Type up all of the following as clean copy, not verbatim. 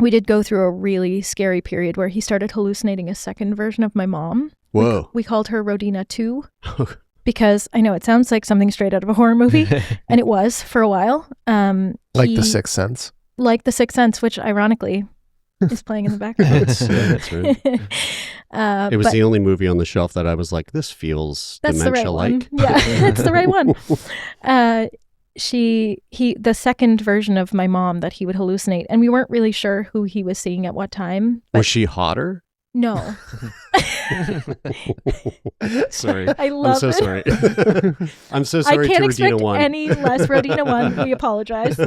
we did go through a really scary period where he started hallucinating a second version of my mom. Whoa. We called her Rodina 2 because I know it sounds like something straight out of a horror movie, and it was for a while. Like The Sixth Sense. Like The Sixth Sense, which ironically is playing in the background. That's right. It was the only movie on the shelf that I was like, this feels dementia-like. Yeah, that's the right one. The second version of my mom that he would hallucinate, and we weren't really sure who he was seeing at what time. Was she hotter? No. Sorry. I love I'm so sorry. I'm so sorry I can't to expect Rodina 1. any less Rodina 1. We apologize.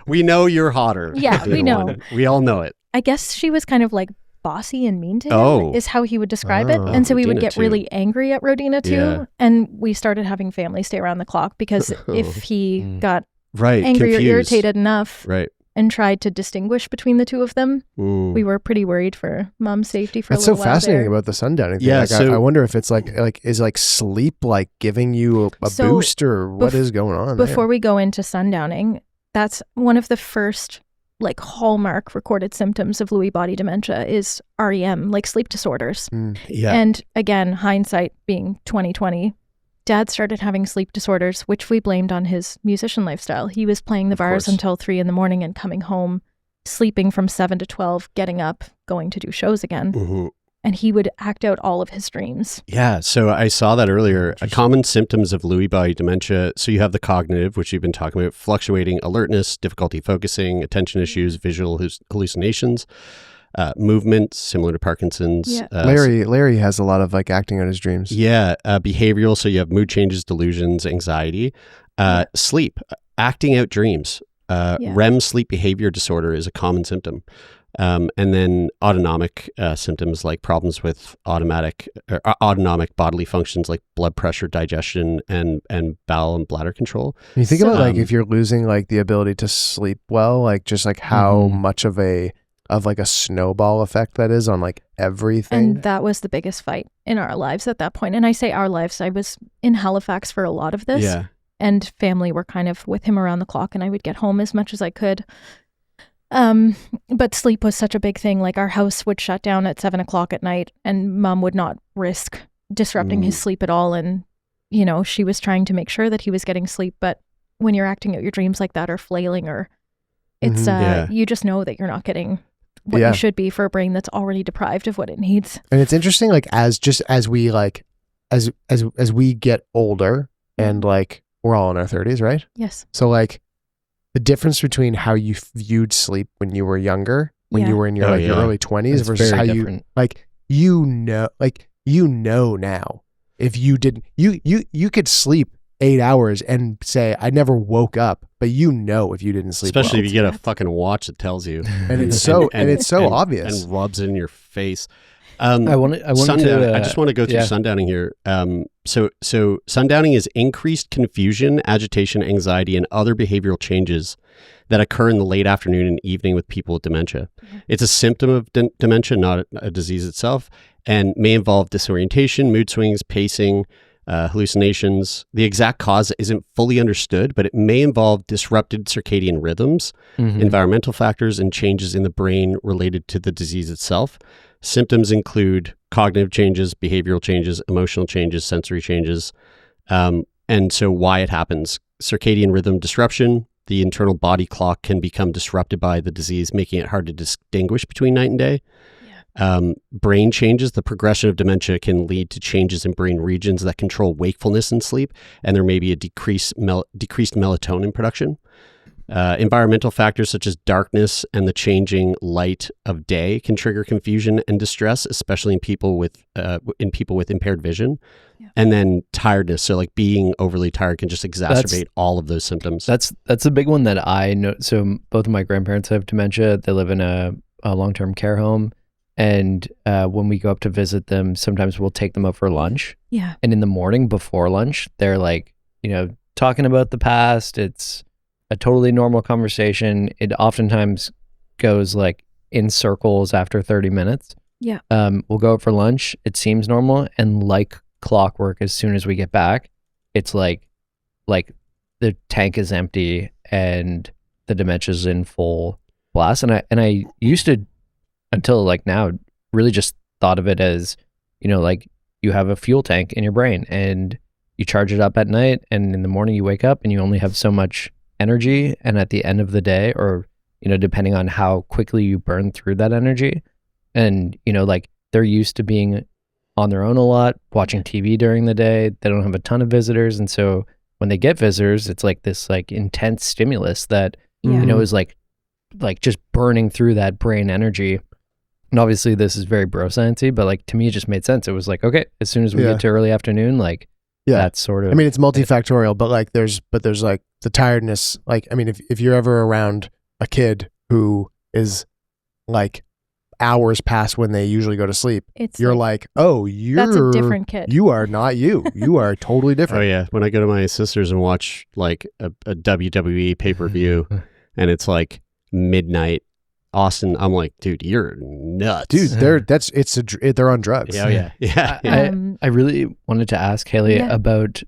We know you're hotter. Yeah, Rodina we know. 1. We all know it. I guess she was kind of like bossy and mean to him, is how he would describe it. And so we would Rodina get 2. really angry at Rodina 2. Yeah. And we started having family stay around the clock because if he got angry confused. or irritated enough and tried to distinguish between the two of them, we were pretty worried for mom's safety for a little while. That's so fascinating about the Sundowning thing. Yeah, like, I wonder if it's is sleep like giving you a boost, or what is going on before we go into Sundowning, that's one of the first like hallmark recorded symptoms of Lewy body dementia is REM, like sleep disorders. And again, hindsight being 2020, Dad started having sleep disorders, which we blamed on his musician lifestyle. He was playing the bars until 3 a.m. and coming home, sleeping from 7 to 12, getting up, going to do shows again. And he would act out all of his dreams. Yeah, so I saw that earlier. Common symptoms of Lewy body dementia. So you have the cognitive, which you've been talking about, fluctuating alertness, difficulty focusing, attention issues, visual hallucinations, movement, similar to Parkinson's. Yeah. Larry has a lot of like acting out his dreams. Yeah, behavioral. So you have mood changes, delusions, anxiety, sleep, acting out dreams. REM Sleep Behavior Disorder is a common symptom. And then autonomic symptoms like problems with autonomic bodily functions like blood pressure, digestion, and bowel and bladder control. You think about like if you're losing like the ability to sleep well, like just like how much of a snowball effect that is on like everything. And that was the biggest fight in our lives at that point. And I say our lives, I was in Halifax for a lot of this. Yeah. And family were kind of with him around the clock, and I would get home as much as I could. But sleep was such a big thing. Like our house would shut down at 7 o'clock at night, and Mom would not risk disrupting his sleep at all. And, you know, she was trying to make sure that he was getting sleep. But when you're acting out your dreams like that or flailing, or it's, you just know that you're not getting what you should be for a brain that's already deprived of what it needs. And it's interesting, like as we get older, and like we're all in our 30s, right? Yes. So like the difference between how you viewed sleep when you were younger, when you were in your your early 20s, it's versus how different. you know now, if you didn't, you could sleep 8 hours and say, I never woke up, but if you didn't sleep especially well. if you get a fucking watch that tells you. And it's so obvious. And rubs it in your face. I want to. I just want to go through Sundowning here. So Sundowning is increased confusion, agitation, anxiety, and other behavioral changes that occur in the late afternoon and evening with people with dementia. It's a symptom of dementia, not a disease itself, and may involve disorientation, mood swings, pacing, hallucinations. The exact cause isn't fully understood, but it may involve disrupted circadian rhythms, environmental factors, and changes in the brain related to the disease itself. Symptoms include cognitive changes, behavioral changes, emotional changes, sensory changes. And so why it happens: circadian rhythm disruption. The internal body clock can become disrupted by the disease, making it hard to distinguish between night and day. Brain changes. The progression of dementia can lead to changes in brain regions that control wakefulness and sleep, and there may be a decreased melatonin production. Environmental factors such as darkness and the changing light of day can trigger confusion and distress, especially in people with impaired vision. And then tiredness. So like being overly tired can just exacerbate all of those symptoms. That's a big one that I know. So both of my grandparents have dementia. They live in a long-term care home. And when we go up to visit them, sometimes we'll take them out for lunch. Yeah. And in the morning before lunch, they're like, talking about the past. It's a totally normal conversation. It oftentimes goes like in circles after 30 minutes. Yeah. We'll go out for lunch. It seems normal. And like clockwork, as soon as we get back, it's like the tank is empty and the dementia's in full blast. And I used to, until like now, really just thought of it as, you know, like you have a fuel tank in your brain and you charge it up at night, and in the morning you wake up and you only have so much energy. And at the end of the day, or, you know, depending on how quickly you burn through that energy, and, you know, like they're used to being on their own a lot, watching TV during the day. They don't have a ton of visitors. And so when they get visitors, it's like this like intense stimulus that, you know, is like just burning through that brain energy. And obviously this is very bro science-y, but like to me, it just made sense. It was like, okay, as soon as we get to early afternoon, like that's sort of, I mean, it's multifactorial, but like there's like the tiredness. Like, I mean, if you're ever around a kid who is like hours past when they usually go to sleep, you're like, oh, that's a different kid. You are not you. You are totally different. Oh yeah. When I go to my sister's and watch like a WWE pay-per-view and it's like midnight Austin, I'm like, dude, you're nuts. Dude, they're on drugs. Yeah. I really wanted to ask Haley about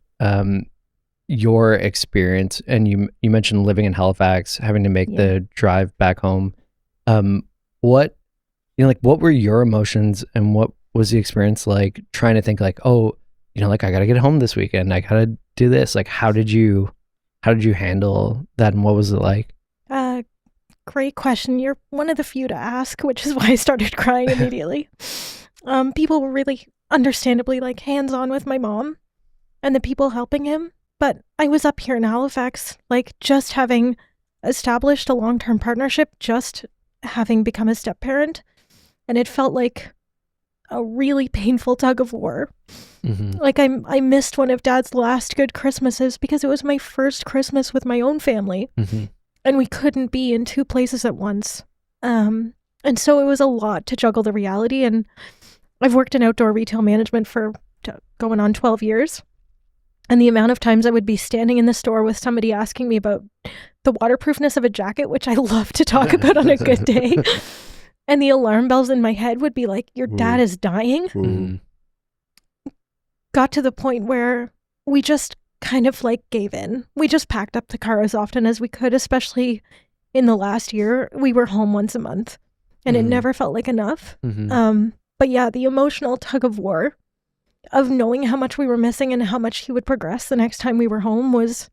your experience, and you mentioned living in Halifax, having to make the drive back home. What, you know, like what were your emotions, and what was the experience like trying to think like, oh, you know, like I got to get home this weekend, I got to do this. Like, how did you handle that, and what was it like? Great question. You're one of the few to ask, which is why I started crying immediately. People were really understandably like hands-on with my mom and the people helping him. But I was up here in Halifax, like just having established a long-term partnership, just having become a step-parent. And it felt like a really painful tug of war. Like I missed one of Dad's last good Christmases because it was my first Christmas with my own family. And we couldn't be in two places at once. And so it was a lot to juggle the reality. And I've worked in outdoor retail management for going on 12 years. And the amount of times I would be standing in the store with somebody asking me about the waterproofness of a jacket, which I love to talk about on a good day. And the alarm bells in my head would be like, your dad is dying. Got to the point where we just kind of like gave in. We just packed up the car as often as we could, especially in the last year. We were home once a month and it never felt like enough. But yeah, the emotional tug of war of knowing how much we were missing and how much he would progress the next time we were home was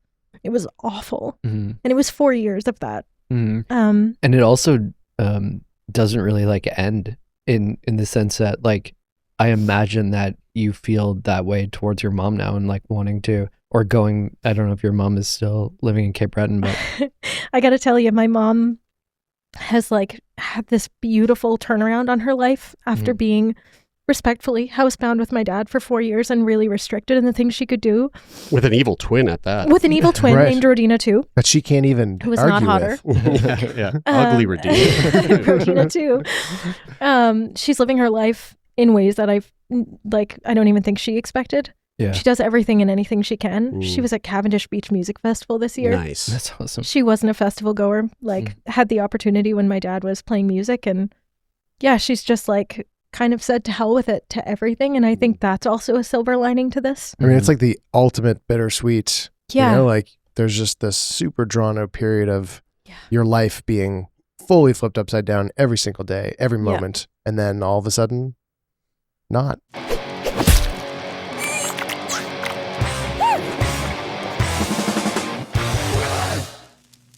awful. And it was 4 years of that. And it also doesn't really like end in the sense that like I imagine that you feel that way towards your mom now and like wanting to, or going, I don't know if your mom is still living in Cape Breton, but I gotta tell you, my mom has like had this beautiful turnaround on her life after being respectfully housebound with my dad for 4 years and really restricted in the things she could do. With an evil twin at that. With an evil twin named Rodina too. That she can't even who was argue not hotter. Ugly Rodina. Rodina too. She's living her life in ways that I don't even think she expected. Yeah. She does everything and anything she can. She was at Cavendish Beach Music Festival this year. Nice. That's awesome. She wasn't a festival goer, had the opportunity when my dad was playing music, and yeah, she's just like kind of said to hell with it to everything. And I think that's also a silver lining to this. I mean, it's like the ultimate bittersweet. Yeah. You know, like there's just this super drawn out period of your life being fully flipped upside down every single day, every moment. And then all of a sudden, not.